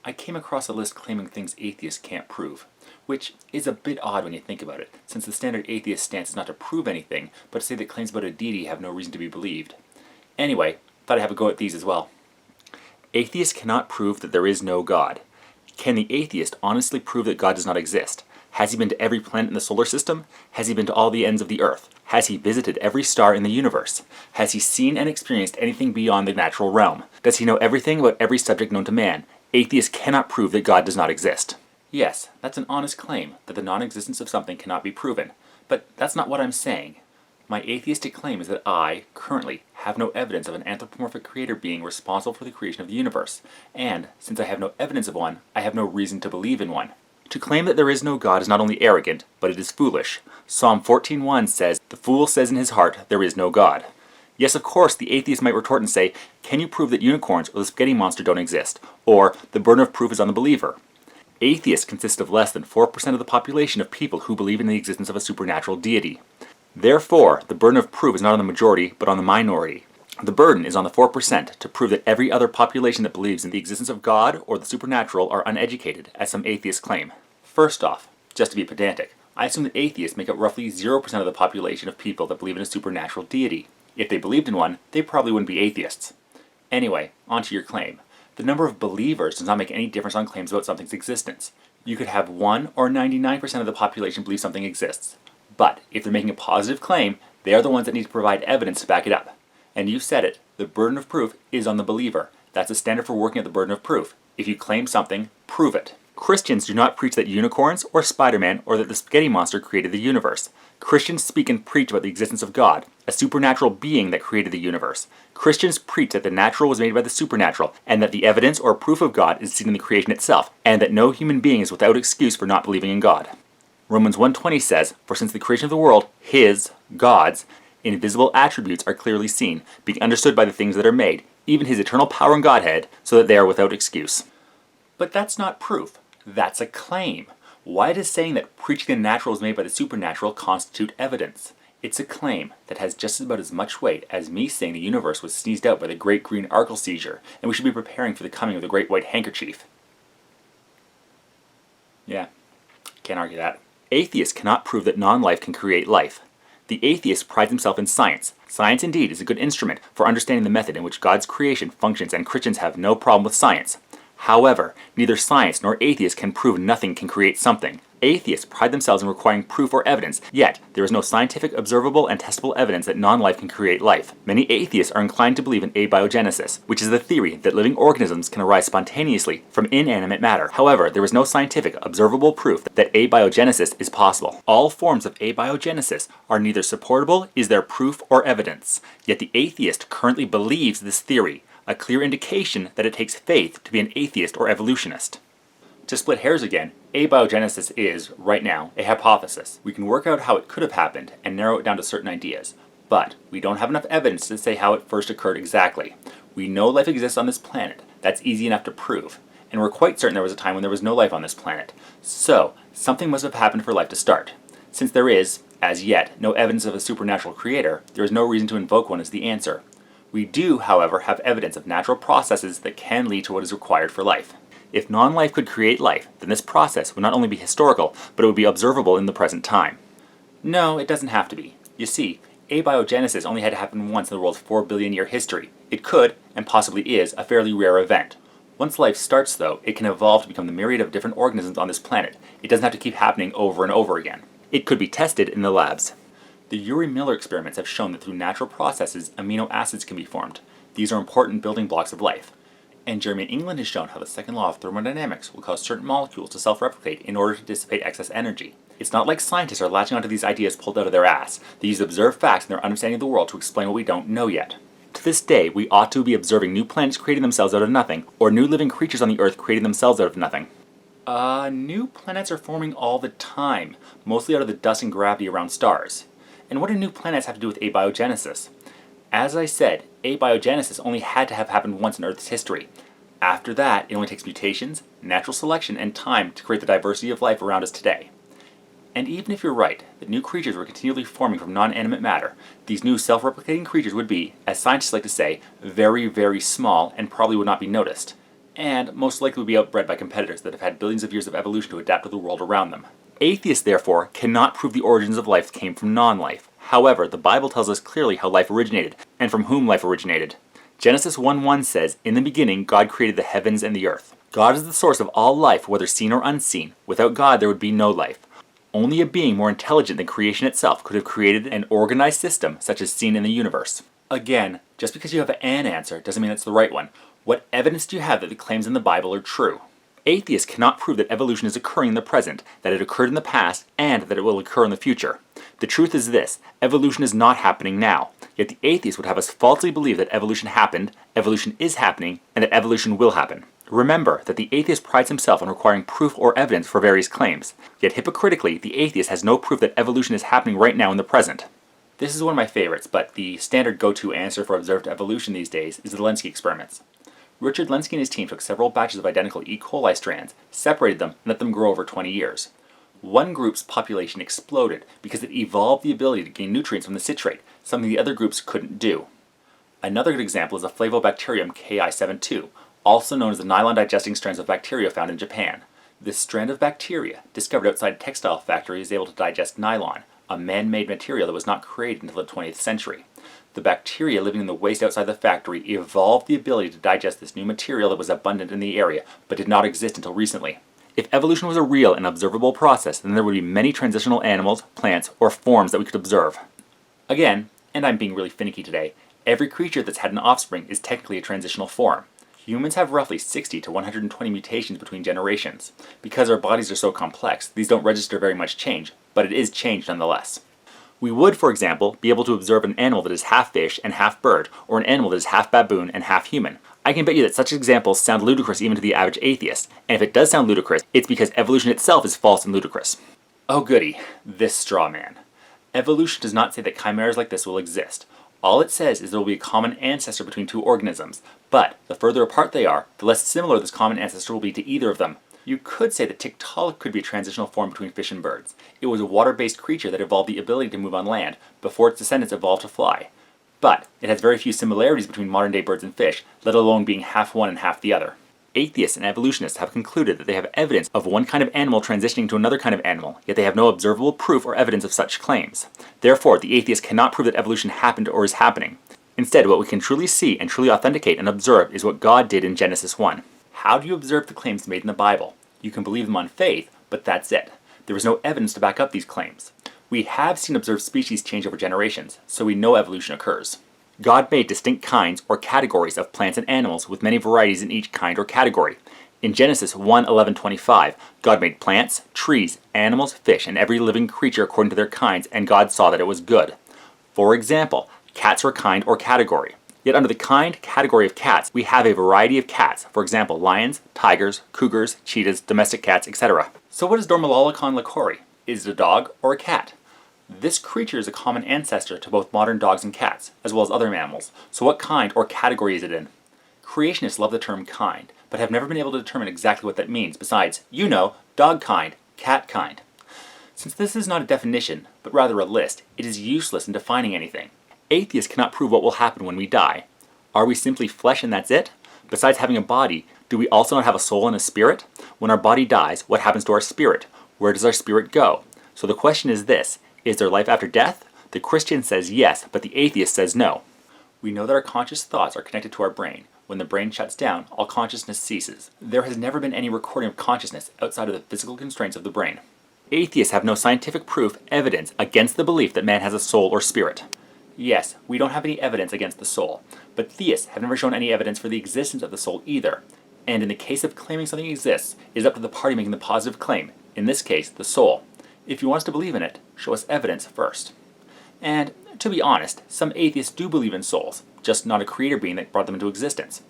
I came across a list claiming things atheists can't prove, which is a bit odd when you think about it, since the standard atheist stance is not to prove anything, but to say that claims about a deity have no reason to be believed. Anyway, thought I'd have a go at these as well. Atheists cannot prove that there is no God. Can the atheist honestly prove that God does not exist? Has he been to every planet in the solar system? Has he been to all the ends of the earth? Has he visited every star in the universe? Has he seen and experienced anything beyond the natural realm? Does he know everything about every subject known to man? Atheists cannot prove that God does not exist. Yes, that's an honest claim, that the non-existence of something cannot be proven. But that's not what I'm saying. My atheistic claim is that I, currently, have no evidence of an anthropomorphic creator being responsible for the creation of the universe, and, since I have no evidence of one, I have no reason to believe in one. To claim that there is no God is not only arrogant, but it is foolish. Psalm 14:1 says, "The fool says in his heart, there is no God." Yes, of course, the atheist might retort and say, "Can you prove that unicorns or the spaghetti monster don't exist?" Or, "The burden of proof is on the believer." Atheists consist of less than 4% of the population of people who believe in the existence of a supernatural deity. Therefore, the burden of proof is not on the majority, but on the minority. The burden is on the 4% to prove that every other population that believes in the existence of God or the supernatural are uneducated, as some atheists claim. First off, just to be pedantic, I assume that atheists make up roughly 0% of the population of people that believe in a supernatural deity. If they believed in one, they probably wouldn't be atheists. Anyway, onto your claim. The number of believers does not make any difference on claims about something's existence. You could have 1 or 99% of the population believe something exists. But if they're making a positive claim, they are the ones that need to provide evidence to back it up. And you said it, the burden of proof is on the believer. That's the standard for working at the burden of proof. If you claim something, prove it. Christians do not preach that unicorns or Spider-Man or that the spaghetti monster created the universe. Christians speak and preach about the existence of God, a supernatural being that created the universe. Christians preach that the natural was made by the supernatural, and that the evidence or proof of God is seen in the creation itself, and that no human being is without excuse for not believing in God. Romans 1:20 says, "For since the creation of the world, His, God's, invisible attributes are clearly seen, being understood by the things that are made, even His eternal power and Godhead, so that they are without excuse." But that's not proof. That's a claim. Why does saying that preaching the natural is made by the supernatural constitute evidence? It's a claim that has just about as much weight as me saying the universe was sneezed out by the Great Green Arkle Seizure, and we should be preparing for the coming of the Great White Handkerchief. Yeah, can't argue that. Atheists cannot prove that non-life can create life. The atheist prides himself in science. Science indeed is a good instrument for understanding the method in which God's creation functions, and Christians have no problem with science. However, neither science nor atheists can prove nothing can create something. Atheists pride themselves in requiring proof or evidence, yet there is no scientific, observable, and testable evidence that non-life can create life. Many atheists are inclined to believe in abiogenesis, which is the theory that living organisms can arise spontaneously from inanimate matter. However, there is no scientific, observable proof that abiogenesis is possible. All forms of abiogenesis are neither supportable, is there proof, or evidence. Yet the atheist currently believes this theory, a clear indication that it takes faith to be an atheist or evolutionist. To split hairs again, abiogenesis is, right now, a hypothesis. We can work out how it could have happened and narrow it down to certain ideas, but we don't have enough evidence to say how it first occurred exactly. We know life exists on this planet. That's easy enough to prove. And we're quite certain there was a time when there was no life on this planet. So, something must have happened for life to start. Since there is, as yet, no evidence of a supernatural creator, there is no reason to invoke one as the answer. We do, however, have evidence of natural processes that can lead to what is required for life. If non-life could create life, then this process would not only be historical, but it would be observable in the present time. No, it doesn't have to be. You see, abiogenesis only had to happen once in the world's 4 billion year history. It could, and possibly is, a fairly rare event. Once life starts, though, it can evolve to become the myriad of different organisms on this planet. It doesn't have to keep happening over and over again. It could be tested in the labs. The Urey-Miller experiments have shown that through natural processes, amino acids can be formed. These are important building blocks of life. And Jeremy England has shown how the second law of thermodynamics will cause certain molecules to self-replicate in order to dissipate excess energy. It's not like scientists are latching onto these ideas pulled out of their ass. They use observed facts in their understanding of the world to explain what we don't know yet. To this day, we ought to be observing new planets creating themselves out of nothing, or new living creatures on the Earth creating themselves out of nothing. New planets are forming all the time, mostly out of the dust and gravity around stars. And what do new planets have to do with abiogenesis? As I said, abiogenesis only had to have happened once in Earth's history. After that, it only takes mutations, natural selection, and time to create the diversity of life around us today. And even if you're right, that new creatures were continually forming from non-animate matter, these new self-replicating creatures would be, as scientists like to say, very, very small and probably would not be noticed. and most likely will be outbred by competitors that have had billions of years of evolution to adapt to the world around them. Atheists, therefore, cannot prove the origins of life came from non-life. However, the Bible tells us clearly how life originated, and from whom life originated. Genesis 1:1 says, "In the beginning, God created the heavens and the earth." God is the source of all life, whether seen or unseen. Without God, there would be no life. Only a being more intelligent than creation itself could have created an organized system such as seen in the universe. Again, just because you have an answer doesn't mean it's the right one. What evidence do you have that the claims in the Bible are true? Atheists cannot prove that evolution is occurring in the present, that it occurred in the past, and that it will occur in the future. The truth is this: evolution is not happening now. Yet the atheists would have us falsely believe that evolution happened, evolution is happening, and that evolution will happen. Remember that the atheist prides himself on requiring proof or evidence for various claims. Yet hypocritically, the atheist has no proof that evolution is happening right now in the present. This is one of my favorites, but the standard go-to answer for observed evolution these days is the Lenski experiments. Richard Lenski and his team took several batches of identical E. coli strands, separated them, and let them grow over 20 years. One group's population exploded because it evolved the ability to gain nutrients from the citrate, something the other groups couldn't do. Another good example is the Flavobacterium Ki72, also known as the nylon-digesting strands of bacteria found in Japan. This strand of bacteria, discovered outside a textile factory, is able to digest nylon, a man-made material that was not created until the 20th century. The bacteria living in the waste outside the factory evolved the ability to digest this new material that was abundant in the area, but did not exist until recently. If evolution was a real and observable process, then there would be many transitional animals, plants, or forms that we could observe. Again, and I'm being really finicky today, every creature that's had an offspring is technically a transitional form. Humans have roughly 60 to 120 mutations between generations. Because our bodies are so complex, these don't register very much change, but it is change nonetheless. We would, for example, be able to observe an animal that is half fish and half bird, or an animal that is half baboon and half human. I can bet you that such examples sound ludicrous even to the average atheist, and if it does sound ludicrous, it's because evolution itself is false and ludicrous. Oh goody, this straw man. Evolution does not say that chimeras like this will exist. All it says is there will be a common ancestor between two organisms, but the further apart they are, the less similar this common ancestor will be to either of them. You could say that Tiktaalik could be a transitional form between fish and birds. It was a water-based creature that evolved the ability to move on land, before its descendants evolved to fly. But it has very few similarities between modern-day birds and fish, let alone being half one and half the other. Atheists and evolutionists have concluded that they have evidence of one kind of animal transitioning to another kind of animal, yet they have no observable proof or evidence of such claims. Therefore, the atheists cannot prove that evolution happened or is happening. Instead, what we can truly see and truly authenticate and observe is what God did in Genesis 1. How do you observe the claims made in the Bible? You can believe them on faith, but that's it. There is no evidence to back up these claims. We have seen observed species change over generations, so we know evolution occurs. God made distinct kinds or categories of plants and animals with many varieties in each kind or category. In Genesis 1:11-25, God made plants, trees, animals, fish, and every living creature according to their kinds, and God saw that it was good. For example, cats are a kind or category. Yet under the kind category of cats, we have a variety of cats, for example lions, tigers, cougars, cheetahs, domestic cats, etc. So what is Dormilolocon licori? Is it a dog or a cat? This creature is a common ancestor to both modern dogs and cats, as well as other mammals. So what kind or category is it in? Creationists love the term kind, but have never been able to determine exactly what that means, besides, dog kind, cat kind. Since this is not a definition, but rather a list, it is useless in defining anything. Atheists cannot prove what will happen when we die. Are we simply flesh and that's it? Besides having a body, do we also not have a soul and a spirit? When our body dies, what happens to our spirit? Where does our spirit go? So the question is this: is there life after death? The Christian says yes, but the atheist says no. We know that our conscious thoughts are connected to our brain. When the brain shuts down, all consciousness ceases. There has never been any recording of consciousness outside of the physical constraints of the brain. Atheists have no scientific proof, evidence, against the belief that man has a soul or spirit. Yes, we don't have any evidence against the soul, but theists have never shown any evidence for the existence of the soul either. And in the case of claiming something exists, it is up to the party making the positive claim, in this case, the soul. If you want us to believe in it, show us evidence first. And, to be honest, some atheists do believe in souls, just not a creator being that brought them into existence.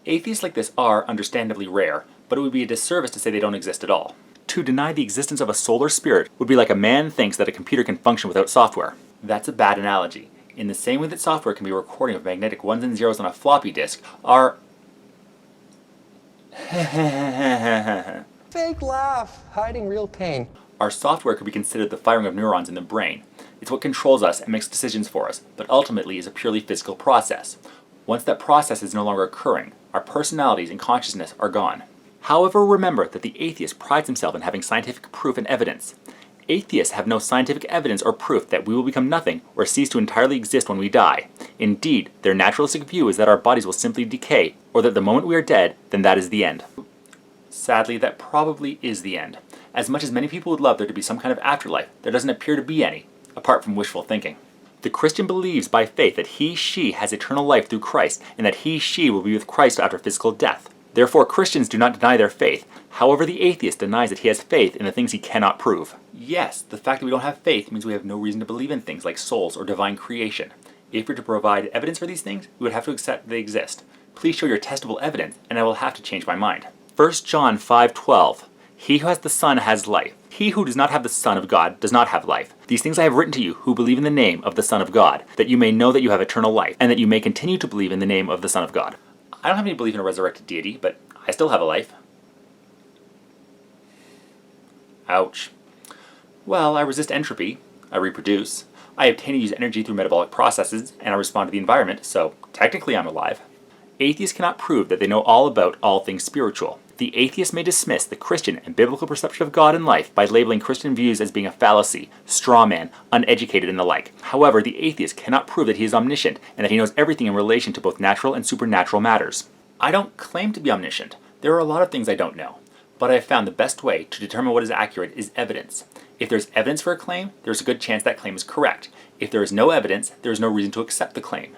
Atheists like this are understandably rare, but it would be a disservice to say they don't exist at all. To deny the existence of a soul or spirit would be like a man thinks that a computer can function without software. That's a bad analogy. In the same way that software can be a recording of magnetic ones and zeros on a floppy disk, our fake laugh, hiding real pain. Our software could be considered the firing of neurons in the brain. It's what controls us and makes decisions for us, but ultimately is a purely physical process. Once that process is no longer occurring, our personalities and consciousness are gone. However, remember that the atheist prides himself in having scientific proof and evidence. Atheists have no scientific evidence or proof that we will become nothing or cease to entirely exist when we die. Indeed, their naturalistic view is that our bodies will simply decay, or that the moment we are dead, then that is the end. Sadly, that probably is the end. As much as many people would love there to be some kind of afterlife, there doesn't appear to be any, apart from wishful thinking. The Christian believes by faith that he/she has eternal life through Christ, and that he/she will be with Christ after physical death. Therefore, Christians do not deny their faith. However, the atheist denies that he has faith in the things he cannot prove. Yes, the fact that we don't have faith means we have no reason to believe in things like souls or divine creation. If you're to provide evidence for these things, we would have to accept they exist. Please show your testable evidence, and I will have to change my mind. 1 John 5:12. He who has the Son has life. He who does not have the Son of God does not have life. These things I have written to you who believe in the name of the Son of God, that you may know that you have eternal life, and that you may continue to believe in the name of the Son of God. I don't have any belief in a resurrected deity, but I still have a life. Ouch. Well, I resist entropy. I reproduce. I obtain and use energy through metabolic processes, and I respond to the environment, so technically I'm alive. Atheists cannot prove that they know all about all things spiritual. The atheist may dismiss the Christian and biblical perception of God and life by labeling Christian views as being a fallacy, straw man, uneducated, and the like. However, the atheist cannot prove that he is omniscient and that he knows everything in relation to both natural and supernatural matters. I don't claim to be omniscient. There are a lot of things I don't know. But I have found the best way to determine what is accurate is evidence. If there's evidence for a claim, there's a good chance that claim is correct. If there is no evidence, there is no reason to accept the claim.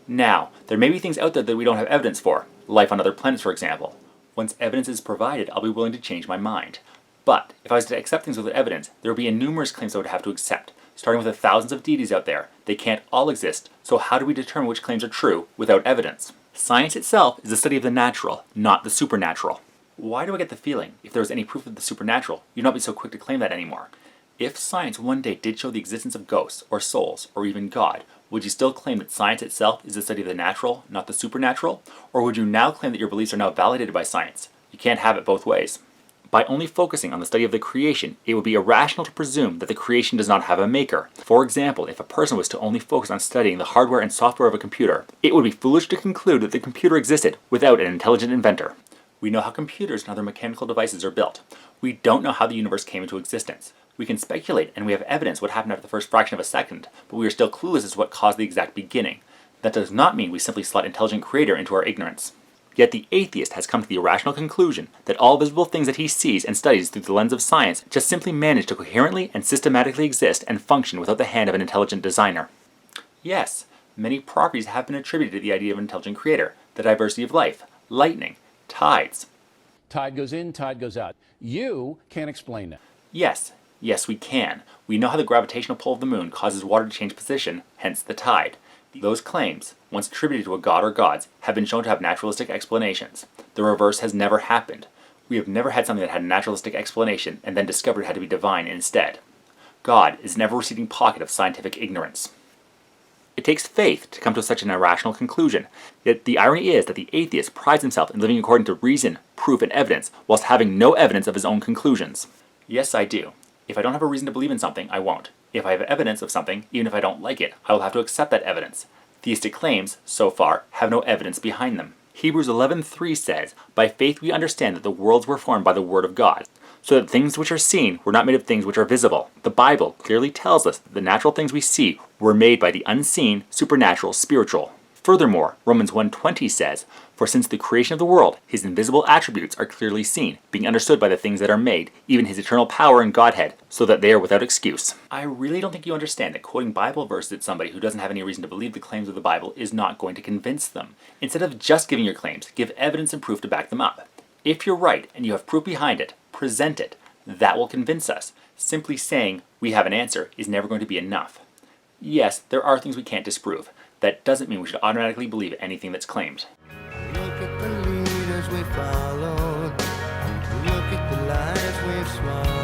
Now, there may be things out there that we don't have evidence for, life on other planets for example. Once evidence is provided, I'll be willing to change my mind. But if I was to accept things without evidence, there would be numerous claims I would have to accept. Starting with the thousands of deities out there, they can't all exist, so how do we determine which claims are true without evidence? Science itself is the study of the natural, not the supernatural. Why do I get the feeling, if there was any proof of the supernatural, you'd not be so quick to claim that anymore? If science one day did show the existence of ghosts, or souls, or even God, would you still claim that science itself is the study of the natural, not the supernatural? Or would you now claim that your beliefs are now validated by science? You can't have it both ways. By only focusing on the study of the creation, it would be irrational to presume that the creation does not have a maker. For example, if a person was to only focus on studying the hardware and software of a computer, it would be foolish to conclude that the computer existed without an intelligent inventor. We know how computers and other mechanical devices are built. We don't know how the universe came into existence. We can speculate, and we have evidence what happened after the first fraction of a second, but we are still clueless as to what caused the exact beginning. That does not mean we simply slot intelligent creator into our ignorance. Yet the atheist has come to the irrational conclusion that all visible things that he sees and studies through the lens of science just simply manage to coherently and systematically exist and function without the hand of an intelligent designer. Yes, many properties have been attributed to the idea of an intelligent creator, the diversity of life, lightning, tides. Tide goes in, tide goes out. You can't explain that. Yes, we can. We know how the gravitational pull of the moon causes water to change position, hence the tide. Those claims, once attributed to a god or gods, have been shown to have naturalistic explanations. The reverse has never happened. We have never had something that had a naturalistic explanation and then discovered it had to be divine instead. God is an ever-receding pocket of scientific ignorance. It takes faith to come to such an irrational conclusion. Yet the irony is that the atheist prides himself in living according to reason, proof, and evidence, whilst having no evidence of his own conclusions. Yes, I do. If I don't have a reason to believe in something, I won't. If I have evidence of something, even if I don't like it, I will have to accept that evidence. Theistic claims, so far, have no evidence behind them. Hebrews 11:3 says, "By faith we understand that the worlds were formed by the word of God, so that things which are seen were not made of things which are visible." The Bible clearly tells us that the natural things we see were made by the unseen, supernatural, spiritual. Furthermore, Romans 1:20 says, "For since the creation of the world, his invisible attributes are clearly seen, being understood by the things that are made, even his eternal power and Godhead, so that they are without excuse." I really don't think you understand that quoting Bible verses at somebody who doesn't have any reason to believe the claims of the Bible is not going to convince them. Instead of just giving your claims, give evidence and proof to back them up. If you're right and you have proof behind it, present it. That will convince us. Simply saying, "we have an answer," is never going to be enough. Yes, there are things we can't disprove. That doesn't mean we should automatically believe anything that's claimed. Look at the leaders we followed. Look at the lives we've swallowed.